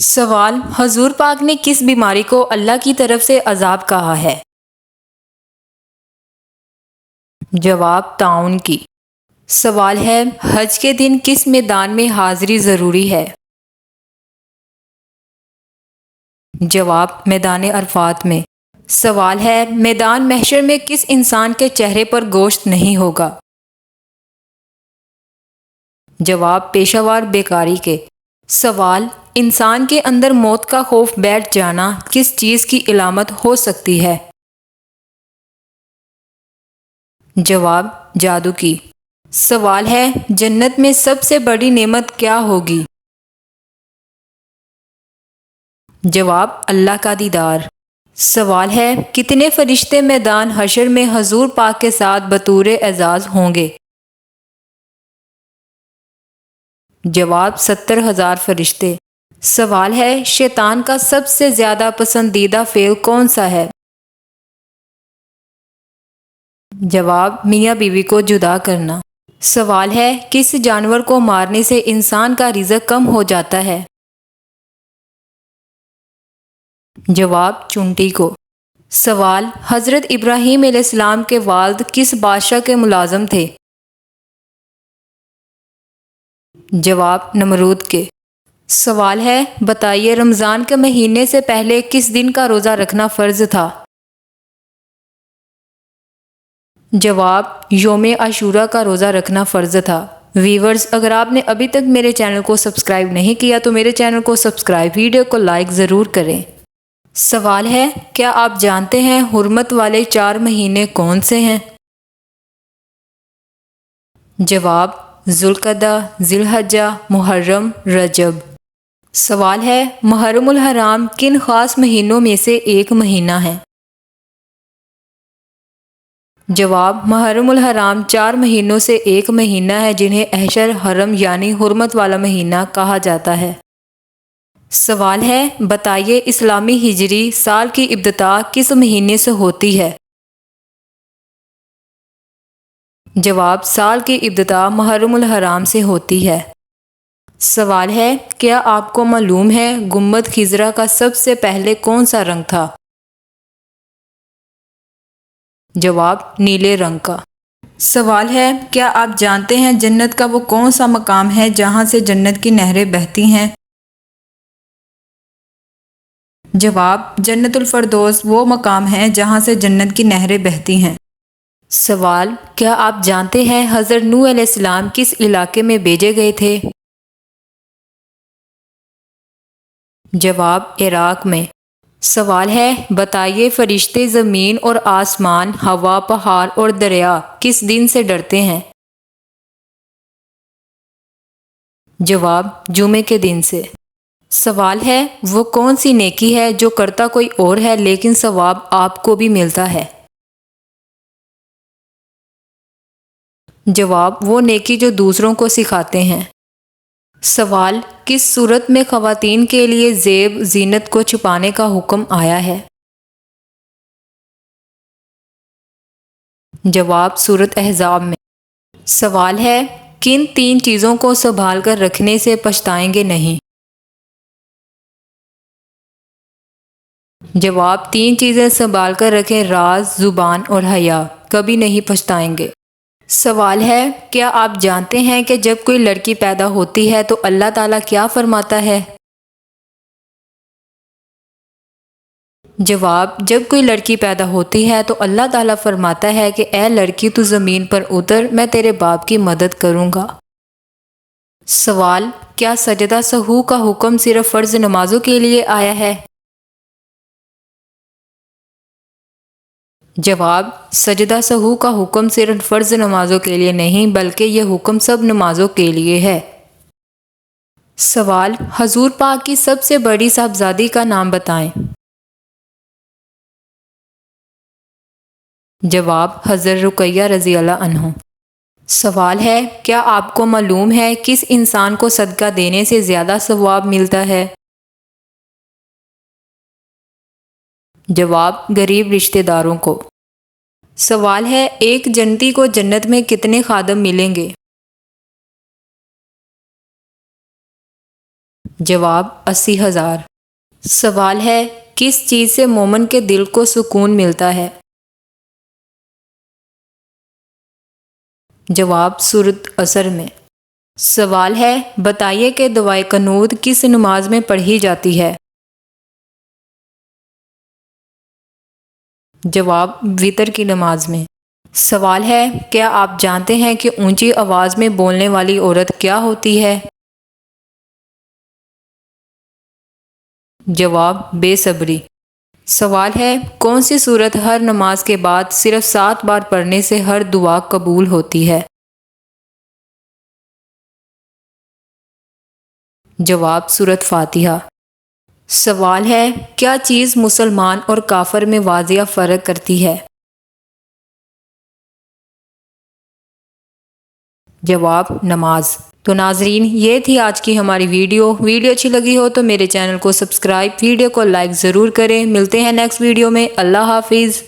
سوال: حضور پاک نے کس بیماری کو اللہ کی طرف سے عذاب کہا ہے؟ جواب: طاعون کی۔ سوال ہے: حج کے دن کس میدان میں حاضری ضروری ہے؟ جواب: میدان عرفات میں۔ سوال ہے: میدان محشر میں کس انسان کے چہرے پر گوشت نہیں ہوگا؟ جواب: پیشہ ور بیکاری کے۔ سوال: انسان کے اندر موت کا خوف بیٹھ جانا کس چیز کی علامت ہو سکتی ہے؟ جواب: جادو کی۔ سوال ہے: جنت میں سب سے بڑی نعمت کیا ہوگی؟ جواب: اللہ کا دیدار۔ سوال ہے: کتنے فرشتے میدان حشر میں حضور پاک کے ساتھ بطور اعزاز ہوں گے؟ جواب: 70,000 فرشتے۔ سوال ہے: شیطان کا سب سے زیادہ پسندیدہ فعل کون سا ہے؟ جواب: میاں بیوی کو جدا کرنا۔ سوال ہے: کس جانور کو مارنے سے انسان کا رزق کم ہو جاتا ہے؟ جواب: چونٹی کو۔ سوال: حضرت ابراہیم علیہ السلام کے والد کس بادشاہ کے ملازم تھے؟ جواب: نمرود کے۔ سوال ہے: بتائیے رمضان کے مہینے سے پہلے کس دن کا روزہ رکھنا فرض تھا؟ جواب: یوم عاشوراء کا روزہ رکھنا فرض تھا۔ ویورز، اگر آپ نے ابھی تک میرے چینل کو سبسکرائب نہیں کیا تو میرے چینل کو سبسکرائب، ویڈیو کو لائک ضرور کریں۔ سوال ہے: کیا آپ جانتے ہیں حرمت والے 4 مہینے کون سے ہیں؟ جواب: ذوالقعدہ، ذی الحجہ، محرم، رجب۔ سوال ہے: محرم الحرام کن خاص مہینوں میں سے ایک مہینہ ہے؟ جواب: محرم الحرام 4 مہینوں سے ایک مہینہ ہے جنہیں اشہر حرم یعنی حرمت والا مہینہ کہا جاتا ہے۔ سوال ہے: بتائیے اسلامی ہجری سال کی ابتدا کس مہینے سے ہوتی ہے؟ جواب: سال کی ابتدا محرم الحرام سے ہوتی ہے۔ سوال ہے: کیا آپ کو معلوم ہے گنبد خضرا کا سب سے پہلے کون سا رنگ تھا؟ جواب: نیلے رنگ کا۔ سوال ہے: کیا آپ جانتے ہیں جنت کا وہ کون سا مقام ہے جہاں سے جنت کی نہریں بہتی ہیں؟ جواب: جنت الفردوس وہ مقام ہے جہاں سے جنت کی نہریں بہتی ہیں۔ سوال: کیا آپ جانتے ہیں حضرت نوح علیہ السلام کس علاقے میں بھیجے گئے تھے؟ جواب: عراق میں۔ سوال ہے: بتائیے فرشتے زمین اور آسمان، ہوا، پہاڑ اور دریا کس دن سے ڈرتے ہیں؟ جواب: جمعے کے دن سے۔ سوال ہے: وہ کون سی نیکی ہے جو کرتا کوئی اور ہے لیکن ثواب آپ کو بھی ملتا ہے؟ جواب: وہ نیکی جو دوسروں کو سکھاتے ہیں۔ سوال: کس صورت میں خواتین کے لیے زیب زینت کو چھپانے کا حکم آیا ہے؟ جواب: سورۃ احزاب میں۔ سوال ہے: کن 3 چیزوں کو سنبھال کر رکھنے سے پچھتائیں گے نہیں؟ جواب: 3 چیزیں سنبھال کر رکھیں، راز، زبان اور حیا، کبھی نہیں پچھتائیں گے۔ سوال ہے: کیا آپ جانتے ہیں کہ جب کوئی لڑکی پیدا ہوتی ہے تو اللہ تعالیٰ کیا فرماتا ہے؟ جواب: جب کوئی لڑکی پیدا ہوتی ہے تو اللہ تعالیٰ فرماتا ہے کہ اے لڑکی تو زمین پر اتر، میں تیرے باپ کی مدد کروں گا۔ سوال: کیا سجدہ سہو کا حکم صرف فرض نمازوں کے لیے آیا ہے؟ جواب: سجدہ سہو کا حکم صرف فرض نمازوں کے لیے نہیں بلکہ یہ حکم سب نمازوں کے لیے ہے۔ سوال: حضور پاک کی سب سے بڑی صاحبزادی کا نام بتائیں۔ جواب: حضرت رقیہ رضی اللہ عنہ۔ سوال ہے: کیا آپ کو معلوم ہے کس انسان کو صدقہ دینے سے زیادہ ثواب ملتا ہے؟ جواب: غریب رشتہ داروں کو۔ سوال ہے: ایک جنتی کو جنت میں کتنے خادم ملیں گے؟ جواب 80,000۔ سوال ہے کس چیز سے مومن کے دل کو سکون ملتا ہے؟ جواب سورۃ عصر میں۔ سوال ہے بتائیے کہ دعائے قنوت کس نماز میں پڑھی جاتی ہے؟ جواب وتر کی نماز میں۔ سوال ہے کیا آپ جانتے ہیں کہ اونچی آواز میں بولنے والی عورت کیا ہوتی ہے؟ جواب بے صبری۔ سوال ہے کون سی سورت ہر نماز کے بعد صرف 7 بار پڑھنے سے ہر دعا قبول ہوتی ہے؟ جواب سورۃ فاتحہ۔ سوال ہے کیا چیز مسلمان اور کافر میں واضح فرق کرتی ہے؟ جواب نماز۔ تو ناظرین یہ تھی آج کی ہماری ویڈیو اچھی لگی ہو تو میرے چینل کو سبسکرائب، ویڈیو کو لائک ضرور کریں۔ ملتے ہیں نیکسٹ ویڈیو میں۔ اللہ حافظ۔